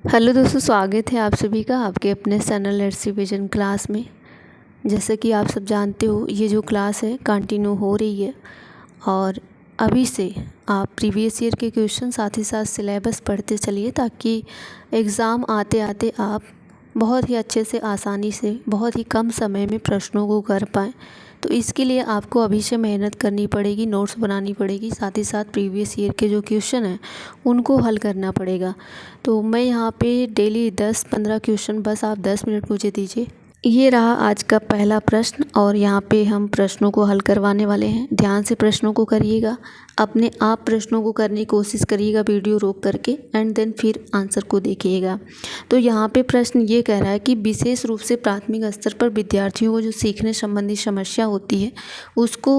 Hello दोस्तों, स्वागत है आप सभी का आपके अपने चैनल लेट्स रिविजन क्लास में। जैसे कि आप सब जानते हो, ये जो क्लास है कंटिन्यू हो रही है और अभी से आप प्रीवियस ईयर के क्वेश्चन साथ ही साथ सिलेबस पढ़ते चलिए ताकि एग्ज़ाम आते आते आप बहुत ही अच्छे से आसानी से बहुत ही कम समय में प्रश्नों को कर पाएँ। तो इसके लिए आपको अभी से मेहनत करनी पड़ेगी, नोट्स बनानी पड़ेगी, साथ ही साथ प्रीवियस ईयर के जो क्वेश्चन हैं उनको हल करना पड़ेगा। तो मैं यहाँ पे डेली 10-15 क्वेश्चन, बस आप 10 मिनट मुझे दीजिए। ये रहा आज का पहला प्रश्न और यहाँ पे हम प्रश्नों को हल करवाने वाले हैं। ध्यान से प्रश्नों को करिएगा, अपने आप प्रश्नों को करने की कोशिश करिएगा वीडियो रोक करके, एंड देन फिर आंसर को देखिएगा। तो यहाँ पे प्रश्न ये कह रहा है कि विशेष रूप से प्राथमिक स्तर पर विद्यार्थियों को जो सीखने संबंधी समस्या होती है उसको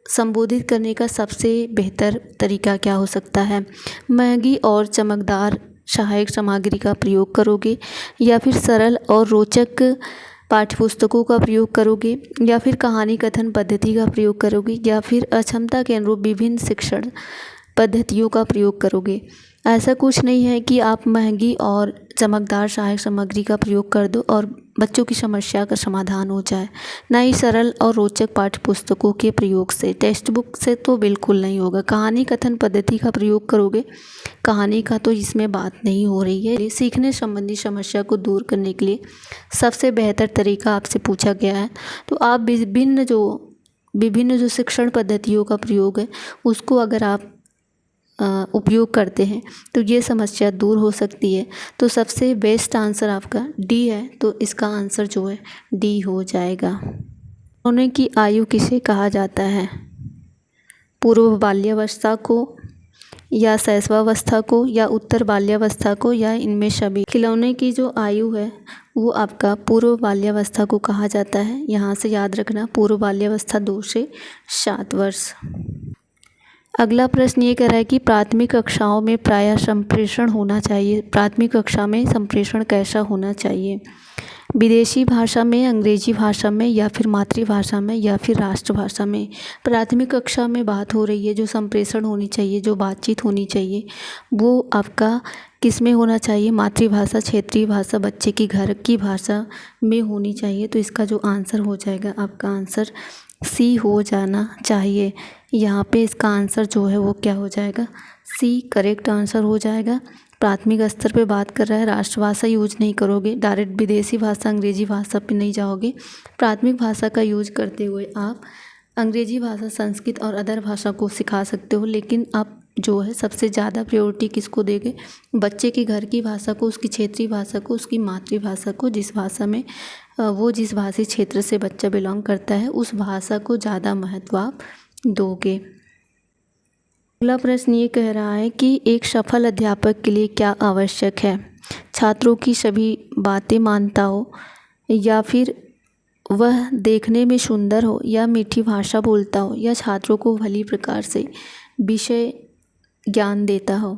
संबोधित करने का सबसे बेहतर तरीका क्या हो सकता है। महंगी और चमकदार सहायक सामग्री का प्रयोग करोगे, या फिर सरल और रोचक पाठ्यपुस्तकों का प्रयोग करोगे, या फिर कहानी कथन पद्धति का प्रयोग करोगे, या फिर अक्षमता के अनुरूप विभिन्न शिक्षण पद्धतियों का प्रयोग करोगे। ऐसा कुछ नहीं है कि आप महंगी और चमकदार सहायक सामग्री का प्रयोग कर दो और बच्चों की समस्या का समाधान हो जाए। ना ही सरल और रोचक पाठ्यपुस्तकों के प्रयोग से, टेक्स्ट बुक से तो बिल्कुल नहीं होगा। कहानी कथन पद्धति का प्रयोग करोगे, कहानी का तो इसमें बात नहीं हो रही है। सीखने संबंधी समस्या को दूर करने के लिए सबसे बेहतर तरीका आपसे पूछा गया है। तो आप विभिन्न जो शिक्षण पद्धतियों का प्रयोग है उसको अगर आप उपयोग करते हैं तो ये समस्या दूर हो सकती है। तो सबसे बेस्ट आंसर आपका डी है, तो इसका आंसर जो है डी हो जाएगा। सोने की आयु किसे कहा जाता है? पूर्व बाल्यावस्था को, या शैशवावस्था को, या उत्तर बाल्यावस्था को, या इनमें सभी। खिलौने की जो आयु है वो आपका पूर्व बाल्यावस्था को कहा जाता है। यहाँ से याद रखना, पूर्व बाल्यावस्था 2 से 7 वर्ष। अगला प्रश्न ये कह रहा है कि प्राथमिक कक्षाओं में प्रायः संप्रेषण होना चाहिए। प्राथमिक कक्षा में संप्रेषण कैसा होना चाहिए? विदेशी भाषा में, अंग्रेजी भाषा में, या फिर मातृभाषा में, या फिर राष्ट्रभाषा में। प्राथमिक कक्षा में बात हो रही है, जो संप्रेषण होनी चाहिए, जो बातचीत होनी चाहिए, वो आपका किस में होना चाहिए? मातृभाषा, क्षेत्रीय भाषा, बच्चे की घर की भाषा में होनी चाहिए। तो इसका जो आंसर हो जाएगा, आपका आंसर सी हो जाना चाहिए। यहाँ पे इसका आंसर जो है वो क्या हो जाएगा? सी करेक्ट आंसर हो जाएगा। प्राथमिक स्तर पे बात कर रहा है, राष्ट्रभाषा यूज नहीं करोगे, डायरेक्ट विदेशी भाषा अंग्रेजी भाषा पे नहीं जाओगे। प्राथमिक भाषा का यूज करते हुए आप अंग्रेजी भाषा, संस्कृत और अदर भाषा को सिखा सकते हो, लेकिन आप जो है सबसे ज़्यादा प्रायोरिटी किसको देंगे? बच्चे की घर की भाषा को, उसकी क्षेत्रीय भाषा को, उसकी मातृभाषा को, जिस भाषा में जिस भाषी क्षेत्र से बच्चा बिलोंग करता है उस भाषा को ज़्यादा महत्व आप दोगे। अगला प्रश्न ये कह रहा है कि एक सफल अध्यापक के लिए क्या आवश्यक है? छात्रों की सभी बातें मानता हो, या फिर वह देखने में सुंदर हो, या मीठी भाषा बोलता हो, या छात्रों को भली प्रकार से विषय ज्ञान देता हो।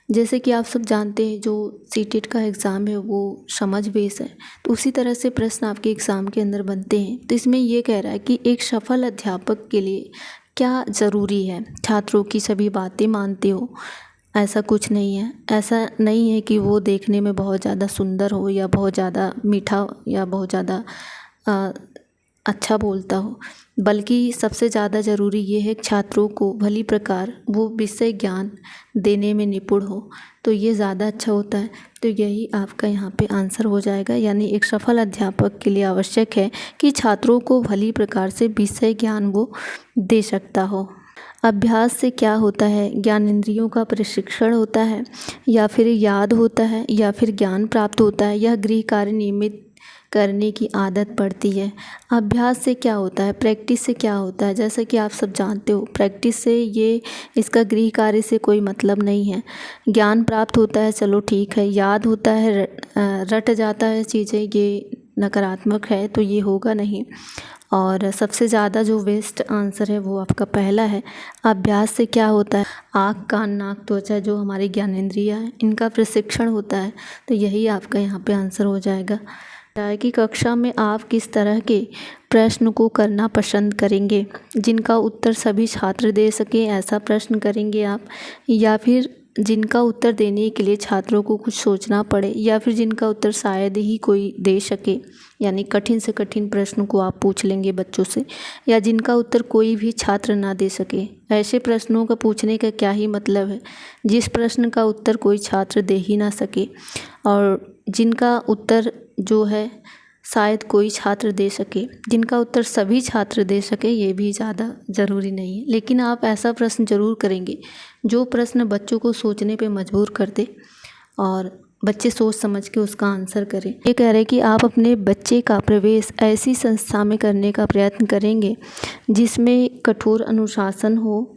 जैसे कि आप सब जानते हैं, जो सीटेट का एग्ज़ाम है वो समझ बेस है, तो उसी तरह से प्रश्न आपके एग्ज़ाम के अंदर बनते हैं। तो इसमें ये कह रहा है कि एक सफल अध्यापक के लिए क्या ज़रूरी है? छात्रों की सभी बातें मानते हो, ऐसा कुछ नहीं है। ऐसा नहीं है कि वो देखने में बहुत ज़्यादा सुंदर हो, या बहुत ज़्यादा मीठा, या बहुत ज़्यादा अच्छा बोलता हो, बल्कि सबसे ज़्यादा ज़रूरी ये है कि छात्रों को भली प्रकार वो विषय ज्ञान देने में निपुण हो, तो ये ज़्यादा अच्छा होता है। तो यही आपका यहाँ पे आंसर हो जाएगा, यानी एक सफल अध्यापक के लिए आवश्यक है कि छात्रों को भली प्रकार से विषय ज्ञान वो दे सकता हो। अभ्यास से क्या होता है? ज्ञानेंद्रियों का प्रशिक्षण होता है, या फिर याद होता है, या फिर ज्ञान प्राप्त होता है, या गृह कार्य नियमित करने की आदत पड़ती है। अभ्यास से क्या होता है? प्रैक्टिस से क्या होता है? जैसा कि आप सब जानते हो, प्रैक्टिस से ये इसका गृह कार्य से कोई मतलब नहीं है। ज्ञान प्राप्त होता है, चलो ठीक है। याद होता है, रट जाता है चीज़ें, ये नकारात्मक है, तो ये होगा नहीं। और सबसे ज़्यादा जो बेस्ट आंसर है वो आपका पहला है। अभ्यास से क्या होता है? आँख, कान, नाक, त्वचा, जो हमारी ज्ञानेंद्रियाँ हैं, इनका प्रशिक्षण होता है। तो यही आपका यहाँ पे आंसर हो जाएगा। कि कक्षा में आप किस तरह के प्रश्न को करना पसंद करेंगे? जिनका उत्तर सभी छात्र दे सकें, ऐसा प्रश्न करेंगे आप, या फिर जिनका उत्तर देने के लिए छात्रों को कुछ सोचना पड़े या फिर जिनका उत्तर शायद ही कोई दे सके, यानी कठिन से कठिन प्रश्न को आप पूछ लेंगे बच्चों से, या जिनका उत्तर कोई भी छात्र ना दे सके। ऐसे प्रश्नों का पूछने का क्या ही मतलब है जिस प्रश्न का उत्तर कोई छात्र दे ही ना सके, और जिनका उत्तर जो है शायद कोई छात्र दे सके, जिनका उत्तर सभी छात्र दे सके, ये भी ज़्यादा ज़रूरी नहीं है। लेकिन आप ऐसा प्रश्न ज़रूर करेंगे जो प्रश्न बच्चों को सोचने पे मजबूर कर दे और बच्चे सोच समझ के उसका आंसर करें। ये कह रहे हैं कि आप अपने बच्चे का प्रवेश ऐसी संस्था में करने का प्रयत्न करेंगे जिसमें कठोर अनुशासन हो,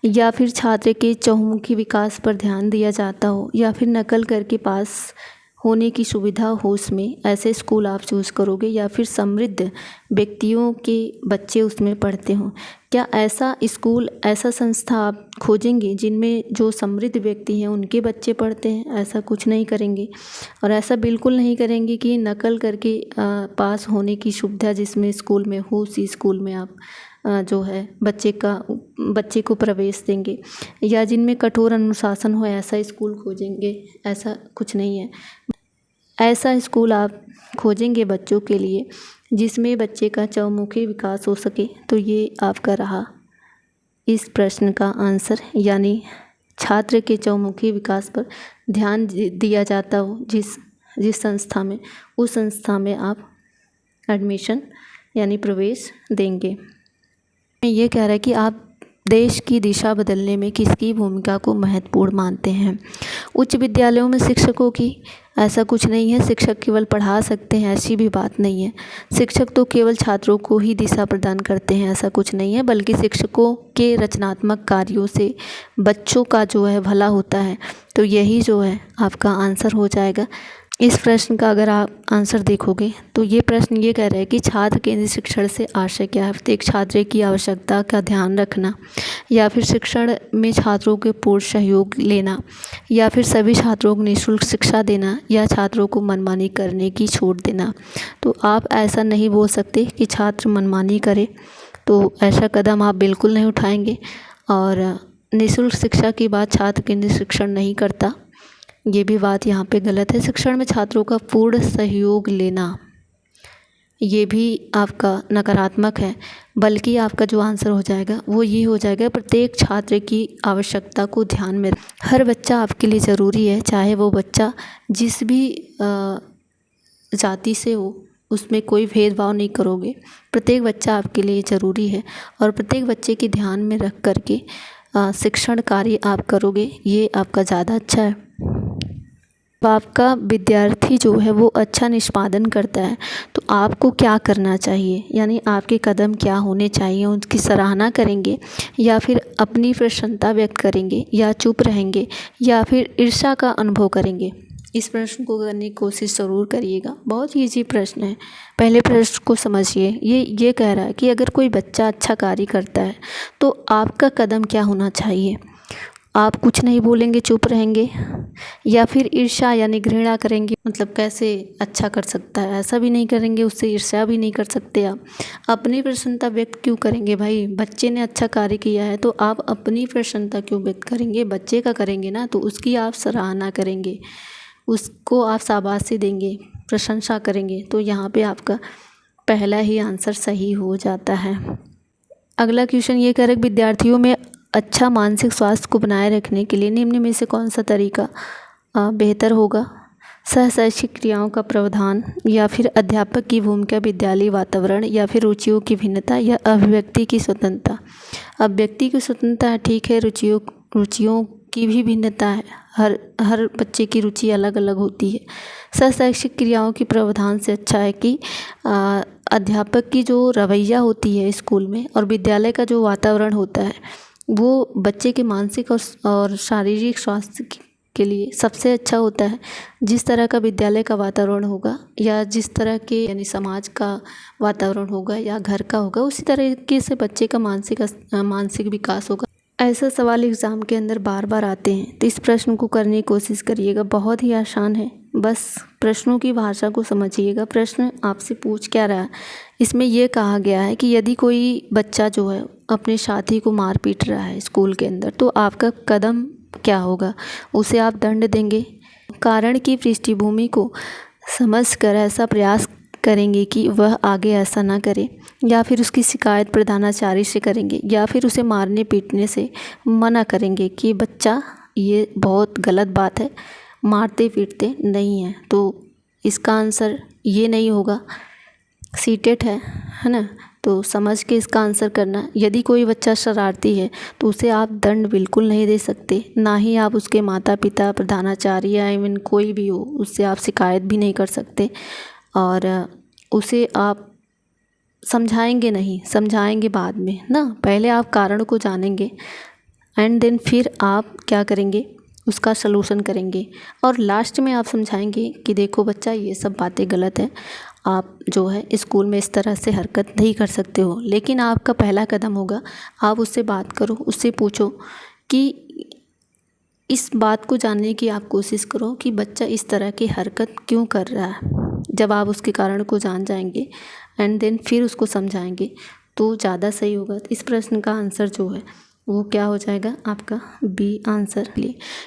या फिर छात्र के चहुमुखी विकास पर ध्यान दिया जाता हो, या फिर नकल करके पास होने की सुविधा हो उसमें, ऐसे स्कूल आप चूज़ करोगे, या फिर समृद्ध व्यक्तियों के बच्चे उसमें पढ़ते हों। क्या ऐसा स्कूल, ऐसा संस्था आप खोजेंगे जिनमें जो समृद्ध व्यक्ति हैं उनके बच्चे पढ़ते हैं? ऐसा कुछ नहीं करेंगे। और ऐसा बिल्कुल नहीं करेंगे कि नकल करके पास होने की सुविधा जिसमें स्कूल में हो उसी स्कूल में आप जो है बच्चे को प्रवेश देंगे, या जिनमें कठोर अनुशासन हो ऐसा स्कूल खोजेंगे। ऐसा कुछ नहीं है। ऐसा स्कूल आप खोजेंगे बच्चों के लिए जिसमें बच्चे का चहुमुखी विकास हो सके। तो ये आपका रहा इस प्रश्न का आंसर, यानी छात्र के चहुमुखी विकास पर ध्यान दिया जाता हो जिस संस्था में, उस संस्था में आप एडमिशन यानी प्रवेश देंगे। ये कह रहा है कि आप देश की दिशा बदलने में किसकी भूमिका को महत्वपूर्ण मानते हैं? उच्च विद्यालयों में शिक्षकों की? ऐसा कुछ नहीं है। शिक्षक केवल पढ़ा सकते हैं ऐसी भी बात नहीं है। शिक्षक तो केवल छात्रों को ही दिशा प्रदान करते हैं ऐसा कुछ नहीं है, बल्कि शिक्षकों के रचनात्मक कार्यों से बच्चों का जो है भला होता है। तो यही जो है आपका आंसर हो जाएगा। इस प्रश्न का अगर आप आंसर देखोगे तो ये प्रश्न ये कह रहा है कि छात्र केंद्रित शिक्षण से आशय क्या है? तो एक छात्र की आवश्यकता का ध्यान रखना, या फिर शिक्षण में छात्रों के पूर्ण सहयोग लेना, या फिर सभी छात्रों को निःशुल्क शिक्षा देना, या छात्रों को मनमानी करने की छूट देना। तो आप ऐसा नहीं बोल सकते कि छात्र मनमानी करे, तो ऐसा कदम आप बिल्कुल नहीं उठाएंगे। और निःशुल्क शिक्षा की बात छात्र केंद्रित शिक्षण नहीं करता, ये भी बात यहाँ पे गलत है। शिक्षण में छात्रों का पूर्ण सहयोग लेना, ये भी आपका नकारात्मक है, बल्कि आपका जो आंसर हो जाएगा वो ये हो जाएगा, प्रत्येक छात्र की आवश्यकता को ध्यान में। हर बच्चा आपके लिए ज़रूरी है, चाहे वो बच्चा जिस भी जाति से हो, उसमें कोई भेदभाव नहीं करोगे। प्रत्येक बच्चा आपके लिए ज़रूरी है और प्रत्येक बच्चे के ध्यान में रख करके शिक्षण कार्य आप करोगे, ये आपका ज़्यादा अच्छा है। आपका विद्यार्थी जो है वो अच्छा निष्पादन करता है तो आपको क्या करना चाहिए, यानी आपके कदम क्या होने चाहिए? उसकी सराहना करेंगे, या फिर अपनी प्रसन्नता व्यक्त करेंगे, या चुप रहेंगे, या फिर ईर्ष्या का अनुभव करेंगे? इस प्रश्न को करने की कोशिश ज़रूर करिएगा। बहुत ईजी प्रश्न है। पहले प्रश्न को समझिए। ये कह रहा है कि अगर कोई बच्चा अच्छा कार्य करता है तो आपका कदम क्या होना चाहिए? आप कुछ नहीं बोलेंगे, चुप रहेंगे, या फिर ईर्ष्या यानी घृणा करेंगे, मतलब कैसे अच्छा कर सकता है, ऐसा भी नहीं करेंगे, उससे ईर्ष्या भी नहीं कर सकते। आप अपनी प्रसन्नता व्यक्त क्यों करेंगे? भाई बच्चे ने अच्छा कार्य किया है तो आप अपनी प्रसन्नता क्यों व्यक्त करेंगे? बच्चे का करेंगे ना, तो उसकी आप सराहना करेंगे, उसको आप शाबाशी देंगे, प्रशंसा करेंगे। तो यहाँ पे आपका पहला ही आंसर सही हो जाता है। अगला क्वेश्चन ये कह रहा है विद्यार्थियों में अच्छा मानसिक स्वास्थ्य को बनाए रखने के लिए निम्न में से कौन सा तरीका बेहतर होगा? सहशैक्षिक क्रियाओं का प्रावधान, या फिर अध्यापक की भूमिका, विद्यालय वातावरण, या फिर रुचियों की भिन्नता, या अभिव्यक्ति की स्वतंत्रता। अब व्यक्ति की स्वतंत्रता है, ठीक है, रुचियों की भी भिन्नता है, हर बच्चे की रुचि अलग अलग होती है। सहशैक्षिक क्रियाओं के प्रावधान से अच्छा है कि अध्यापक की जो रवैया होती है स्कूल में और विद्यालय का जो वातावरण होता है वो बच्चे के मानसिक और शारीरिक स्वास्थ्य के लिए सबसे अच्छा होता है। जिस तरह का विद्यालय का वातावरण होगा, या जिस तरह के यानी समाज का वातावरण होगा, या घर का होगा, उसी तरीके से बच्चे का मानसिक विकास होगा। ऐसा सवाल एग्ज़ाम के अंदर बार बार आते हैं, तो इस प्रश्न को करने की कोशिश करिएगा। बहुत ही आसान है, बस प्रश्नों की भाषा को समझिएगा। प्रश्न आपसे पूछ क्या रहा है? इसमें यह कहा गया है कि यदि कोई बच्चा जो है अपने साथी को मार पीट रहा है स्कूल के अंदर, तो आपका कदम क्या होगा, उसे आप दंड देंगे। कारण की पृष्ठभूमि को समझकर ऐसा प्रयास करेंगे कि वह आगे ऐसा ना करे, या फिर उसकी शिकायत प्रधानाचार्य से करेंगे, या फिर उसे मारने पीटने से मना करेंगे कि बच्चा ये बहुत गलत बात है, मारते पीटते नहीं है। तो इसका आंसर ये नहीं होगा, सीटेट है ना। तो समझ के इसका आंसर करना। यदि कोई बच्चा शरारती है तो उसे आप दंड बिल्कुल नहीं दे सकते, ना ही आप उसके माता पिता, प्रधानाचार्य या इवन कोई भी हो उससे आप शिकायत भी नहीं कर सकते। और उसे आप समझाएंगे नहीं, समझाएंगे बाद में ना, पहले आप कारण को जानेंगे एंड देन फिर आप क्या करेंगे, उसका सलूशन करेंगे। और लास्ट में आप समझाएंगे कि देखो बच्चा, ये सब बातें गलत है, आप जो है स्कूल में इस तरह से हरकत नहीं कर सकते हो। लेकिन आपका पहला कदम होगा, आप उससे बात करो, उससे पूछो कि इस बात को जानने की आप कोशिश करो कि बच्चा इस तरह की हरकत क्यों कर रहा है। जब आप उसके कारण को जान जाएंगे एंड देन फिर उसको समझाएंगे तो ज़्यादा सही होगा। इस प्रश्न का आंसर जो है वो क्या हो जाएगा, आपका बी आंसर।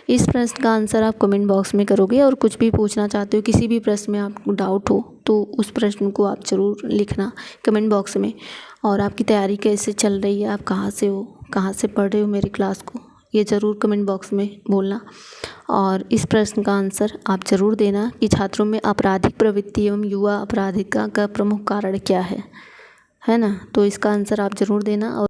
इस प्रश्न का आंसर आप कमेंट बॉक्स में करोगे, और कुछ भी पूछना चाहते हो, किसी भी प्रश्न में आपको डाउट हो तो उस प्रश्न को आप ज़रूर लिखना कमेंट बॉक्स में। और आपकी तैयारी कैसे चल रही है, आप कहाँ से हो, कहाँ से पढ़ रहे हो मेरी क्लास को, ये ज़रूर कमेंट बॉक्स में बोलना। और इस प्रश्न का आंसर आप ज़रूर देना कि छात्रों में आपराधिक प्रवृत्ति एवं युवा अपराधिकता का प्रमुख कारण क्या है ना। तो इसका आंसर आप ज़रूर देना। और